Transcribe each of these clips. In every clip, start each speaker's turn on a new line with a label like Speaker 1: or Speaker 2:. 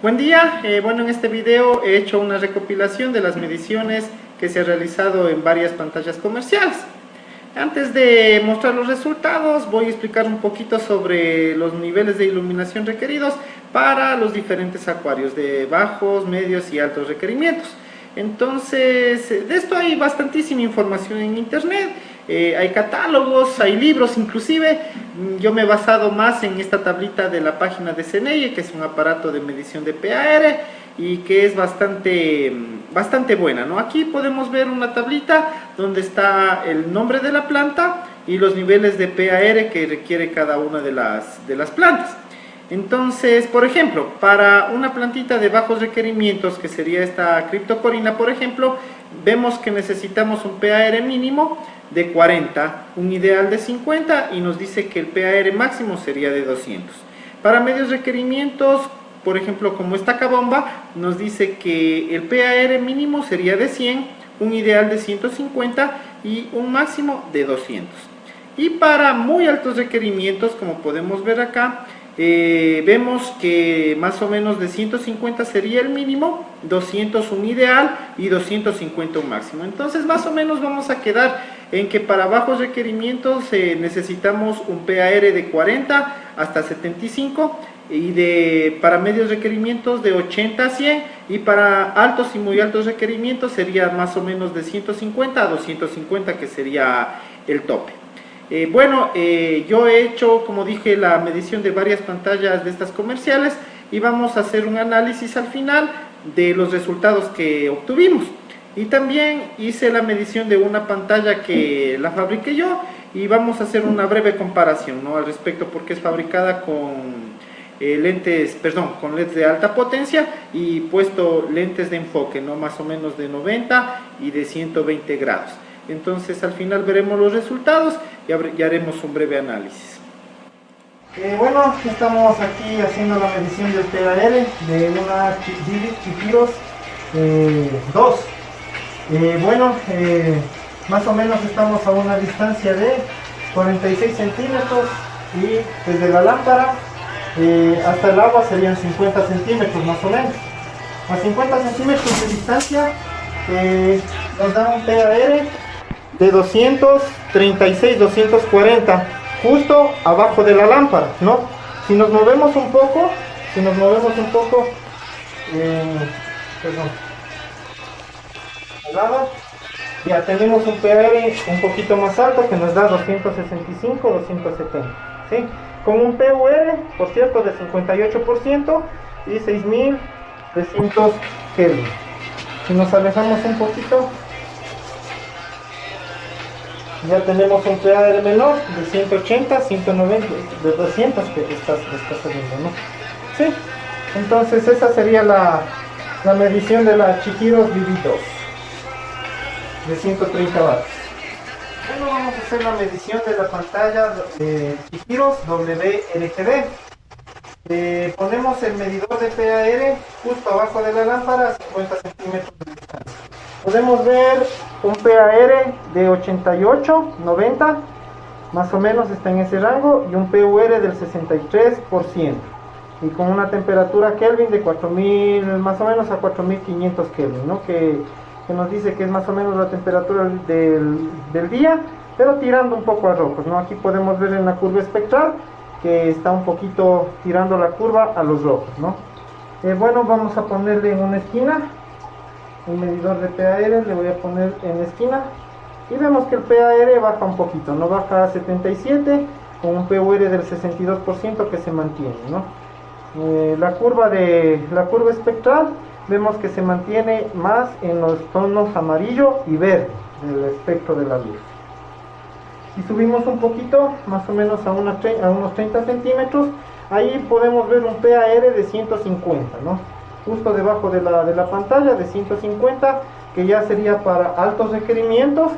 Speaker 1: Buen día, bueno, en este video he hecho una recopilación de las mediciones que se han realizado en varias pantallas comerciales. Antes de mostrar los resultados, voy a explicar un poquito sobre los niveles de iluminación requeridos para los diferentes acuarios de bajos, medios y altos requerimientos. Entonces, de esto hay bastantísima información en internet, hay catálogos, hay libros inclusive. Yo me he basado más en esta tablita de la página de CNEIE, que es un aparato de medición de PAR y que es bastante buena, ¿no? Aquí podemos ver una tablita donde está el nombre de la planta y los niveles de PAR que requiere cada una de las plantas. Entonces, por ejemplo, para una plantita de bajos requerimientos, que sería esta criptocorina, por ejemplo, vemos que necesitamos un PAR mínimo de 40, un ideal de 50 y nos dice que el PAR máximo sería de 200. Para medios requerimientos, por ejemplo, como esta cabomba, nos dice que el PAR mínimo sería de 100, un ideal de 150 y un máximo de 200. Y para muy altos requerimientos, como podemos ver acá, vemos que más o menos de 150 sería el mínimo, 200 un ideal y 250 un máximo. Entonces más o menos vamos a quedar en que para bajos requerimientos necesitamos un PAR de 40 hasta 75 y para medios requerimientos de 80 a 100, y para altos y muy altos requerimientos sería más o menos de 150 a 250, que sería el tope. Yo he hecho, como dije, la medición de varias pantallas de estas comerciales y vamos a hacer un análisis al final de los resultados que obtuvimos. Y también hice la medición de una pantalla que la fabriqué yo y vamos a hacer una breve comparación, ¿no?, al respecto, porque es fabricada con con LEDs de alta potencia y puesto lentes de enfoque, ¿no?, más o menos de 90 y de 120 grados. Entonces al final veremos los resultados y haremos un breve análisis. Bueno, estamos aquí haciendo la medición del PAR de una Chihiros 2. Más o menos estamos a una distancia de 46 centímetros y desde la lámpara hasta el agua serían 50 centímetros más o menos. A 50 centímetros de distancia nos da un PAR de 236, 240, justo abajo de la lámpara, ¿no? Si nos movemos un poco, ya tenemos un PAR un poquito más alto que nos da 265, 270, ¿sí? Con un PUR, por cierto, de 58% y 6300 Kelvin. Si nos alejamos un poquito, ya tenemos un PAR menor de 180, 190, de 200 que está saliendo, ¿no? Sí, entonces esa sería la medición de la Chihiros BB2 de 130 watts. Bueno, vamos a hacer la medición de la pantalla de Chihiros WLGD. Ponemos el medidor de PAR justo abajo de la lámpara a 50 centímetros de distancia. Podemos ver un PAR de 88, 90, más o menos está en ese rango, y un PUR del 63%, y con una temperatura Kelvin de 4000, más o menos a 4500 Kelvin, ¿no? que nos dice que es más o menos la temperatura del día, pero tirando un poco a rojos, ¿no? Aquí podemos ver en la curva espectral que está un poquito tirando la curva a los rojos, ¿no? Vamos a ponerle en una esquina el medidor de PAR, le voy a poner en la esquina y vemos que el PAR baja un poquito, no baja a 77 con un PUR del 62% que se mantiene, ¿no? La curva espectral vemos que se mantiene más en los tonos amarillo y verde del espectro de la luz. Si subimos un poquito, más o menos a unos 30 centímetros, ahí podemos ver un PAR de 150, ¿no? Justo debajo de la pantalla, de 150, que ya sería para altos requerimientos,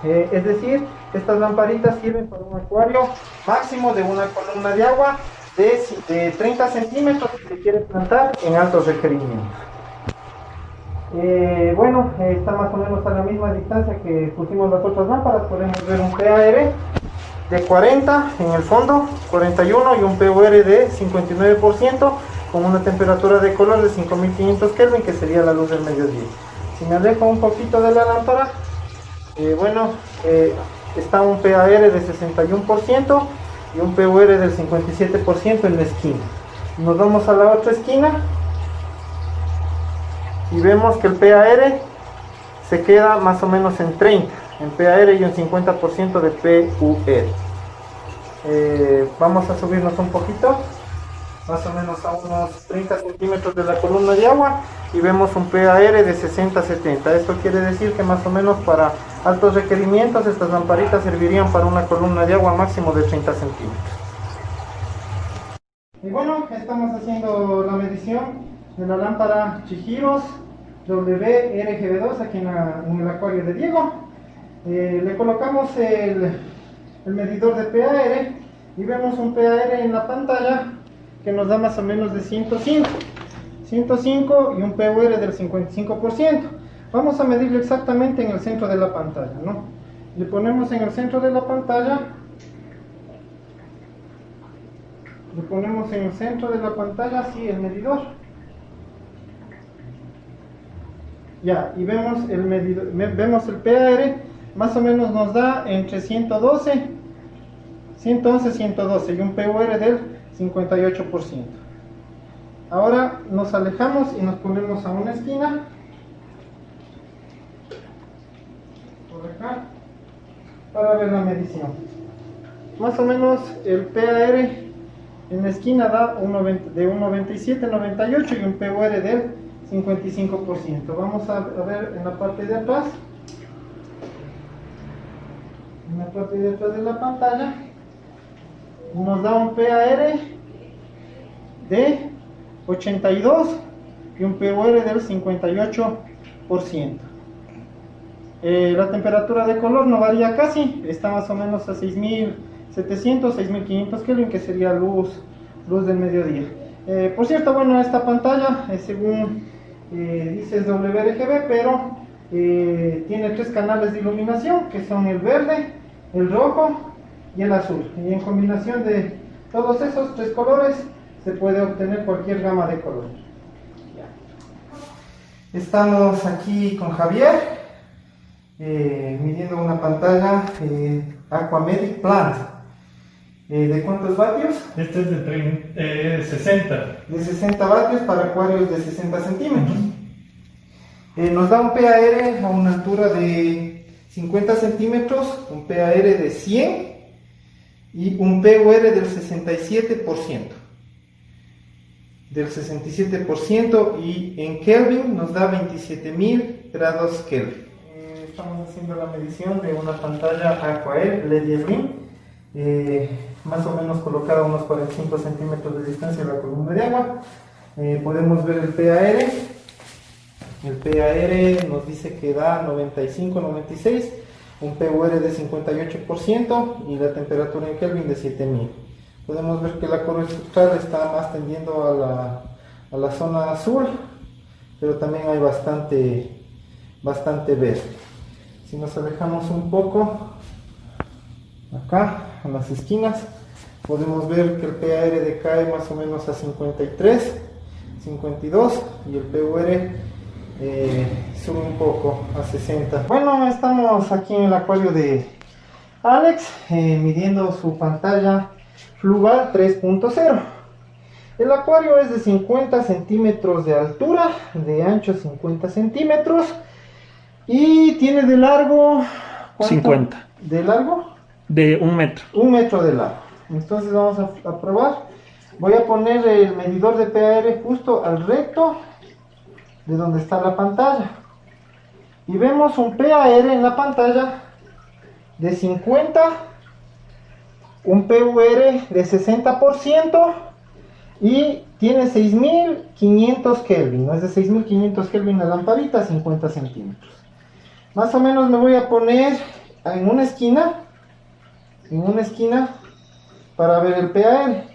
Speaker 1: es decir, estas lamparitas sirven para un acuario máximo de una columna de agua de 30 centímetros si se quiere plantar en altos requerimientos. Está más o menos a la misma distancia que pusimos las otras lámparas. Podemos ver un PAR de 40 en el fondo, 41, y un PUR de 59%, con una temperatura de color de 5500 Kelvin, que sería la luz del mediodía. Si me alejo un poquito de la lámpara, está un PAR de 61% y un PUR del 57% en la esquina. Nos vamos a la otra esquina y vemos que el PAR se queda más o menos en 30 en PAR y un 50% de PUR. Vamos a subirnos un poquito, más o menos a unos 30 centímetros de la columna de agua, y vemos un PAR de 60-70. Esto quiere decir que más o menos para altos requerimientos estas lamparitas servirían para una columna de agua máximo de 30 centímetros. Y bueno, estamos haciendo la medición de la lámpara Chihiros WRGB2 aquí en el acuario de Diego. Le colocamos el medidor de PAR y vemos un PAR en la pantalla que nos da más o menos de 105 y un PUR del 55%. Vamos a medirlo exactamente en el centro de la pantalla, ¿no? Le ponemos en el centro de la pantalla, así el medidor. Ya, y vemos el PAR, más o menos nos da entre 111, 112 y un PUR del 58%. Ahora nos alejamos y nos ponemos a una esquina, por acá, para ver la medición. Más o menos el PAR en la esquina da de un 97-98 y un PUR del 55%. Vamos a ver en la parte de atrás, de la pantalla, nos da un PAR de 82 y un PUR del 58%. La temperatura de color no varía casi, está más o menos a 6700, 6500 Kelvin, que sería luz del mediodía. Por cierto, bueno, esta pantalla según dice es WRGB, pero tiene 3 canales de iluminación, que son el verde, el rojo y el azul, y en combinación de todos esos 3 colores se puede obtener cualquier gama de color. Estamos aquí con Javier midiendo una pantalla Aquamedic Plant. ¿De cuántos vatios?
Speaker 2: Este es de 60.
Speaker 1: De 60 vatios para acuarios de 60 centímetros. Nos da un PAR a una altura de 50 centímetros, un PAR de 100 y un PUR del 67%. Y en Kelvin nos da 27.000 grados Kelvin. Estamos haciendo la medición de una pantalla Aquair LED Green, más o menos colocada a unos 45 centímetros de distancia de la columna de agua. Podemos ver el PAR. El PAR nos dice que da 95-96, un PUR de 58% y la temperatura en Kelvin de 7000. Podemos ver que la curva estructural está más tendiendo a la zona azul, pero también hay bastante verde. Si nos alejamos un poco, acá en las esquinas, podemos ver que el PAR decae más o menos a 53, 52 y el PUR sube un poco a 60. Bueno, estamos aquí en el acuario de Alex midiendo su pantalla Fluval 3.0. El acuario es de 50 centímetros de altura, de ancho 50 centímetros y tiene de largo, ¿cuánto?
Speaker 2: 50.
Speaker 1: ¿De largo?
Speaker 2: De 1 metro.
Speaker 1: 1 metro de largo. Entonces vamos a probar. Voy a poner el medidor de PAR justo al recto de donde está la pantalla. Y vemos un PAR en la pantalla de 50, un PUR de 60% y tiene 6500 Kelvin. No es de 6500 Kelvin la lamparita, 50 centímetros. Más o menos me voy a poner en una esquina para ver el PAR.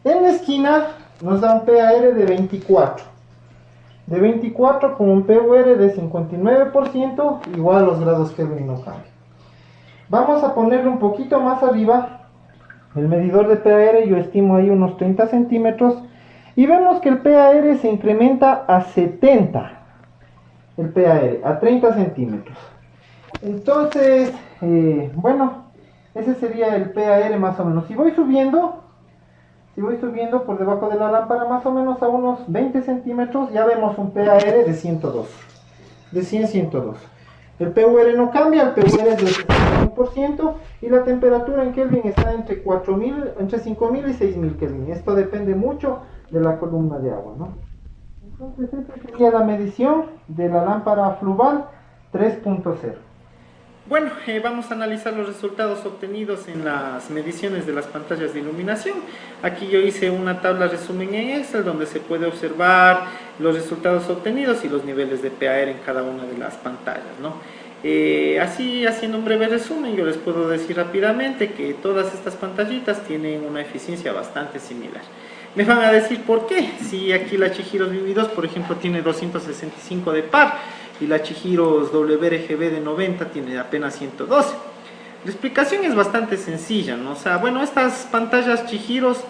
Speaker 1: En la esquina nos da un PAR de 24. De 24 con un PUR de 59%, igual los grados Kelvin no cambian. Vamos a ponerle un poquito más arriba el medidor de PAR, yo estimo ahí unos 30 centímetros, Y vemos que el PAR se incrementa a 70, el PAR, a 30 centímetros. Entonces, bueno, ese sería el PAR más o menos. Si voy subiendo por debajo de la lámpara más o menos a unos 20 centímetros, ya vemos un PAR de 102, de 100-102. El PUR no cambia, el PUR es del 61% y la temperatura en Kelvin está entre 5.000 y 6.000 Kelvin. Esto depende mucho de la columna de agua, ¿no? Entonces, esta sería la medición de la lámpara Fluval 3.0. Bueno, vamos a analizar los resultados obtenidos en las mediciones de las pantallas de iluminación. Aquí yo hice una tabla resumen en Excel donde se puede observar los resultados obtenidos y los niveles de PAR en cada una de las pantallas, ¿no? Así, haciendo un breve resumen, yo les puedo decir rápidamente que todas estas pantallitas tienen una eficiencia bastante similar. Me van a decir por qué, si aquí la Chihiros VV2, por ejemplo, tiene 265 de par, y la Chihiros WRGB de 90 tiene apenas 112. La explicación es bastante sencilla, ¿no? O sea, bueno, estas pantallas Chihiros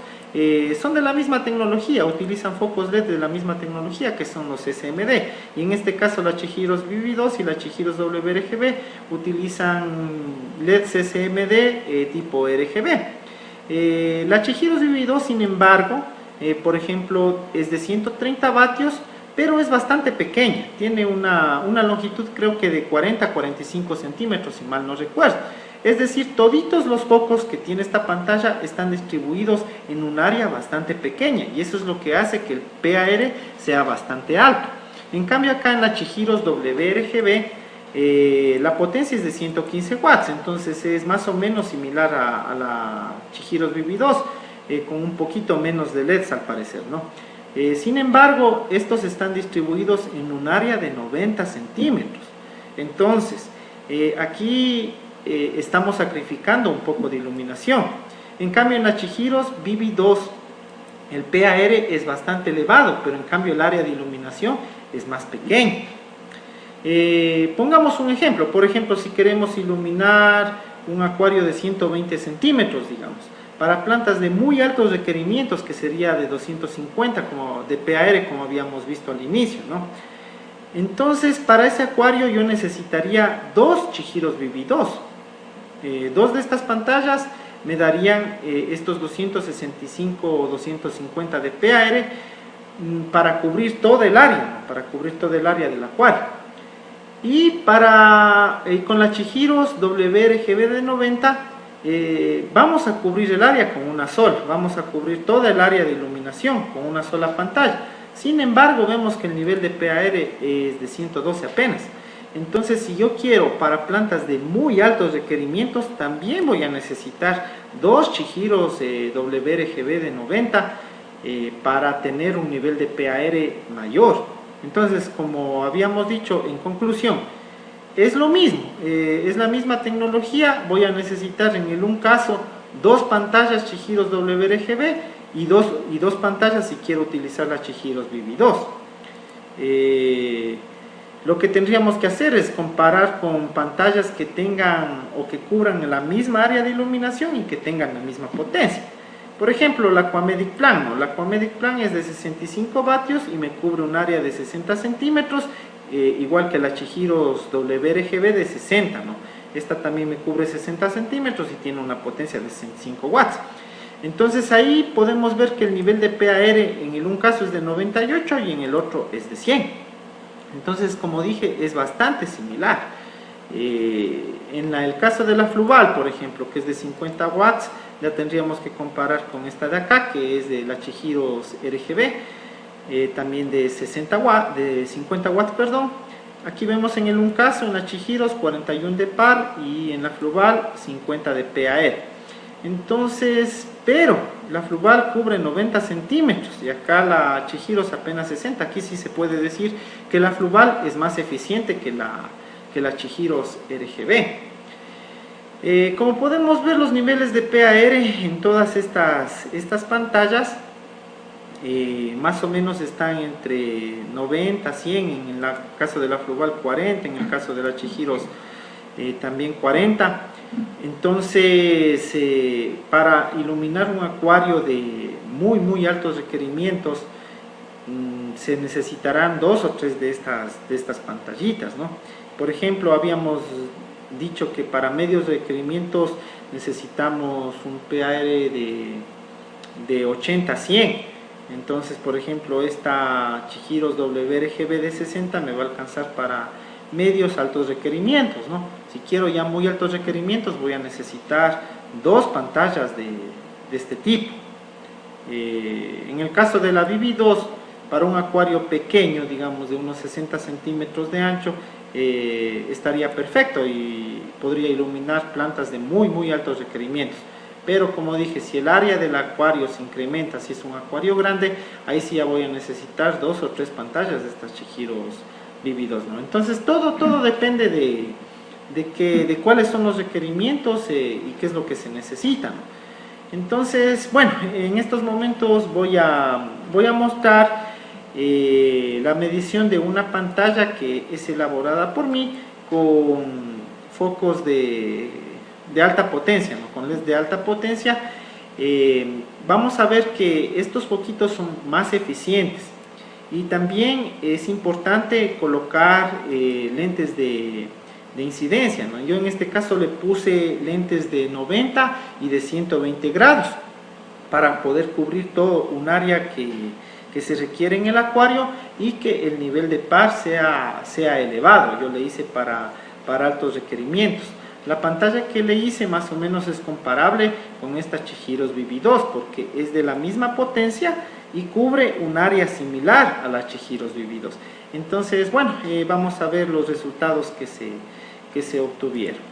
Speaker 1: son de la misma tecnología, utilizan focos LED de la misma tecnología que son los SMD, y en este caso la Chihiros VV2 y la Chihiros WRGB utilizan LEDs SMD tipo RGB. La Chihiros VV2, sin embargo, por ejemplo, es de 130 vatios, pero es bastante pequeña, tiene una longitud creo que de 40 a 45 centímetros, si mal no recuerdo. Es decir, toditos los focos que tiene esta pantalla están distribuidos en un área bastante pequeña, y eso es lo que hace que el PAR sea bastante alto. En cambio acá en la Chihiros WRGB, la potencia es de 115 watts, entonces es más o menos similar a la Chihiros VV2, con un poquito menos de LEDs al parecer, ¿no? Sin embargo, estos están distribuidos en un área de 90 centímetros. Entonces, aquí estamos sacrificando un poco de iluminación. En cambio, en la Chihiros VV2, el PAR es bastante elevado, pero en cambio el área de iluminación es más pequeña. Pongamos un ejemplo. Por ejemplo, si queremos iluminar un acuario de 120 centímetros, digamos, para plantas de muy altos requerimientos, que sería de 250 como de PAR, como habíamos visto al inicio, ¿no? Entonces, para ese acuario yo necesitaría dos Chihiros VV2. Dos de estas pantallas me darían estos 265 o 250 de PAR para cubrir todo el área, del acuario. Y con la Chihiros WRGB de 90, vamos a cubrir el área con una sola, vamos a cubrir toda el área de iluminación con una sola pantalla. Sin embargo, vemos que el nivel de PAR es de 112 apenas. Entonces, si yo quiero para plantas de muy altos requerimientos, también voy a necesitar dos Chihiros WRGB de 90 para tener un nivel de PAR mayor. Entonces, como habíamos dicho, en conclusión, es lo mismo, es la misma tecnología. Voy a necesitar en un caso dos pantallas Chihiros WRGB y dos pantallas si quiero utilizar la Chihiros VV2. Lo que tendríamos que hacer es comparar con pantallas que tengan o que cubran la misma área de iluminación y que tengan la misma potencia. Por ejemplo, la Aquamedic Plan, ¿no? La Aquamedic Plan es de 65 vatios y me cubre un área de 60 centímetros, igual que la Chihiros WRGB de 60, ¿no? Esta también me cubre 60 centímetros y tiene una potencia de 65 watts. Entonces ahí podemos ver que el nivel de PAR en un caso es de 98 y en el otro es de 100. Entonces, como dije, es bastante similar. En el caso de la Fluval, por ejemplo, que es de 50 watts, ya tendríamos que comparar con esta de acá, que es de la Chihiros RGB, también de 50 watts, perdón. Aquí vemos en un caso, en la Chihiros 41 de par y en la Fluval 50 de PAR. Entonces, pero la Fluval cubre 90 centímetros y acá la Chihiros apenas 60. Aquí sí se puede decir que la Fluval es más eficiente que la Chihiros RGB. Como podemos ver, los niveles de PAR en todas estas pantallas más o menos están entre 90, 100, en el caso de la Fluval 40, en el caso de la Chihiros también 40. Entonces, para iluminar un acuario de muy altos requerimientos, se necesitarán 2 o 3 de estas pantallitas, ¿no? Por ejemplo, habíamos dicho que para medios requerimientos necesitamos un PAR de 80 a 100. Entonces, por ejemplo, esta Chihiros WRGB de 60 me va a alcanzar para medios altos requerimientos, ¿no? Si quiero ya muy altos requerimientos, voy a necesitar 2 pantallas de este tipo. En el caso de la BB2, para un acuario pequeño, digamos de unos 60 centímetros de ancho, estaría perfecto y podría iluminar plantas de muy altos requerimientos. Pero como dije, si el área del acuario se incrementa, si es un acuario grande, ahí sí ya voy a necesitar 2 o 3 pantallas de estas Chihiros BB2, ¿no? Entonces todo depende de cuáles son los requerimientos y qué es lo que se necesita, ¿no? Entonces, bueno, en estos momentos voy a mostrar la medición de una pantalla que es elaborada por mí con focos de alta potencia, ¿no? Con LEDs de alta potencia. Vamos a ver que estos foquitos son más eficientes y también es importante colocar lentes de incidencia, ¿no? Yo en este caso le puse lentes de 90 y de 120 grados para poder cubrir todo un área que se requiere en el acuario y que el nivel de par sea elevado. Yo le hice para altos requerimientos. La pantalla que le hice más o menos es comparable con esta Chihiros BB2 porque es de la misma potencia y cubre un área similar a la Chihiros BB2. Entonces, bueno, vamos a ver los resultados que se obtuvieron.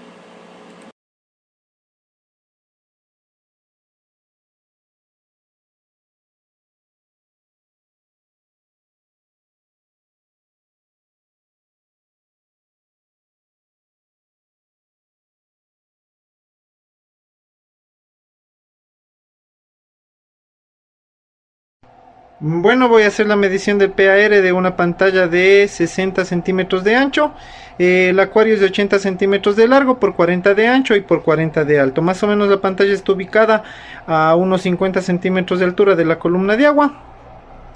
Speaker 1: Bueno, voy a hacer la medición del PAR de una pantalla de 60 centímetros de ancho. El acuario es de 80 centímetros de largo por 40 de ancho y por 40 de alto. Más o menos la pantalla está ubicada a unos 50 centímetros de altura de la columna de agua.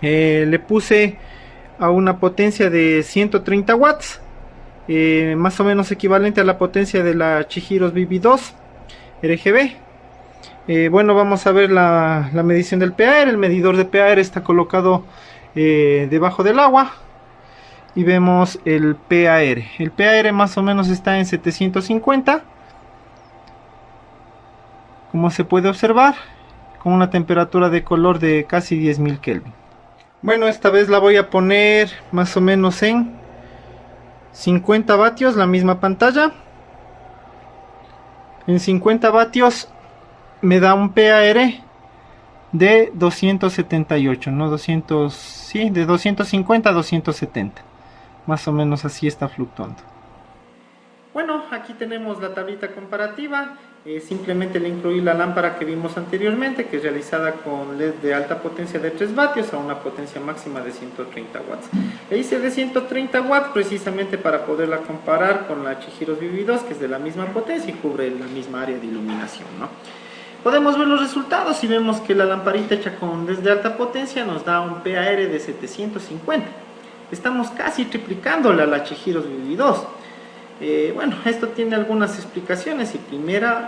Speaker 1: Le puse a una potencia de 130 watts, más o menos equivalente a la potencia de la Chihiros BB2 RGB. Bueno, vamos a ver la medición del PAR. El medidor de PAR está colocado debajo del agua y vemos el PAR. El PAR más o menos está en 750, como se puede observar, con una temperatura de color de casi 10.000 Kelvin. Bueno, esta vez la voy a poner más o menos en 50 vatios, la misma pantalla. En 50 vatios me da un PAR de 278, no 200, sí, de 250 a 270. Más o menos así está fluctuando. Bueno, aquí tenemos la tablita comparativa. Simplemente le incluí la lámpara que vimos anteriormente, que es realizada con LED de alta potencia de 3 vatios a una potencia máxima de 130 watts. Le hice de 130 watts precisamente para poderla comparar con la Chihiros BB2, que es de la misma potencia y cubre la misma área de iluminación, ¿no? Podemos ver los resultados y vemos que la lamparita hecha con LED de alta potencia nos da un PAR de 750. Estamos casi triplicándole a la Chihiros BB2. Bueno, esto tiene algunas explicaciones y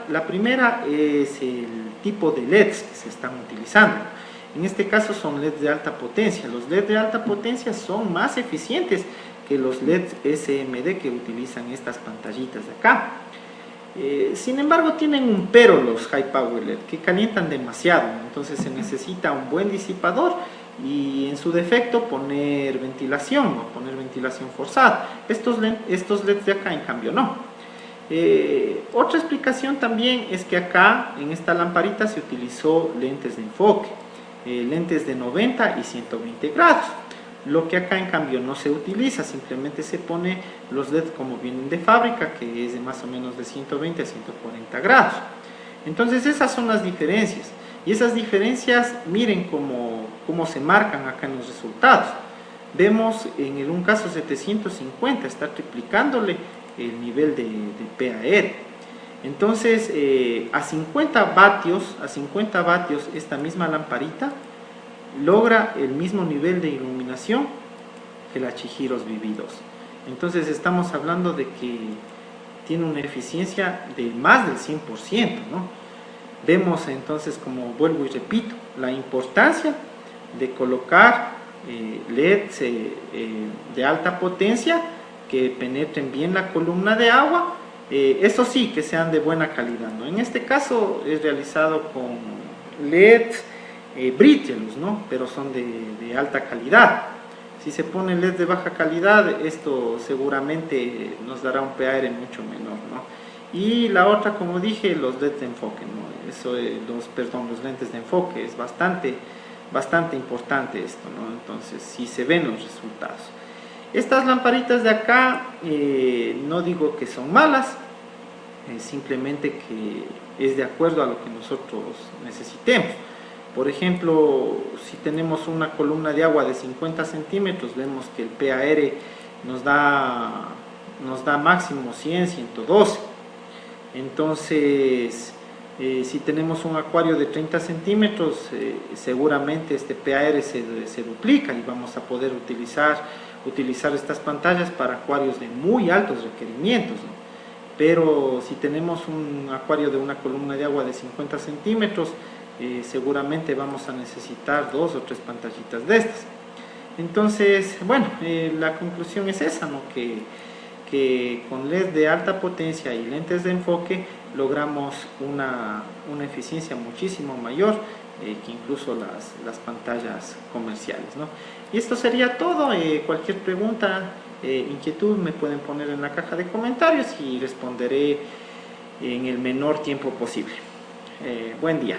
Speaker 1: la primera es el tipo de LEDs que se están utilizando. En este caso son LEDs de alta potencia. Los LEDs de alta potencia son más eficientes que los LEDs SMD que utilizan estas pantallitas de acá. Sin embargo, tienen un pero los High Power LED, que calientan demasiado, entonces se necesita un buen disipador y en su defecto poner ventilación o poner ventilación forzada. Estos LEDs de acá en cambio no. Otra explicación también es que acá en esta lamparita se utilizó lentes de enfoque, lentes de 90 y 120 grados. Lo que acá en cambio no se utiliza, simplemente se pone los LEDs como vienen de fábrica, que es de más o menos de 120 a 140 grados. Entonces esas son las diferencias. Y esas diferencias, miren cómo se marcan acá en los resultados. Vemos en un caso 750, está triplicándole el nivel de PAR. Entonces a 50 vatios esta misma lamparita logra el mismo nivel de iluminación que la Chihiro V2. Entonces estamos hablando de que tiene una eficiencia de más del 100%, ¿no? Vemos entonces, como vuelvo y repito, la importancia de colocar LEDs de alta potencia que penetren bien la columna de agua, eso sí, que sean de buena calidad, ¿no? En este caso es realizado con LEDs Brittelus, ¿no? Pero son de alta calidad. Si se pone LED de baja calidad, esto seguramente nos dará un PAR mucho menor, ¿no? Y la otra, como dije, los LEDs de enfoque, ¿no? Los lentes de enfoque, es bastante importante esto, ¿no? Entonces, si se ven los resultados. Estas lamparitas de acá, no digo que son malas, simplemente que es de acuerdo a lo que nosotros necesitemos. Por ejemplo, si tenemos una columna de agua de 50 centímetros, vemos que el PAR nos da máximo 100, 112. Entonces, si tenemos un acuario de 30 centímetros, seguramente este PAR se duplica y vamos a poder utilizar estas pantallas para acuarios de muy altos requerimientos, ¿no? Pero si tenemos un acuario de una columna de agua de 50 centímetros, seguramente vamos a necesitar 2 o 3 pantallitas de estas. Entonces, bueno, la conclusión es esa, ¿no? Que con LED de alta potencia y lentes de enfoque logramos una eficiencia muchísimo mayor que incluso las pantallas comerciales, ¿no? Y esto sería todo. Cualquier pregunta, inquietud, me pueden poner en la caja de comentarios y responderé en el menor tiempo posible. Buen día.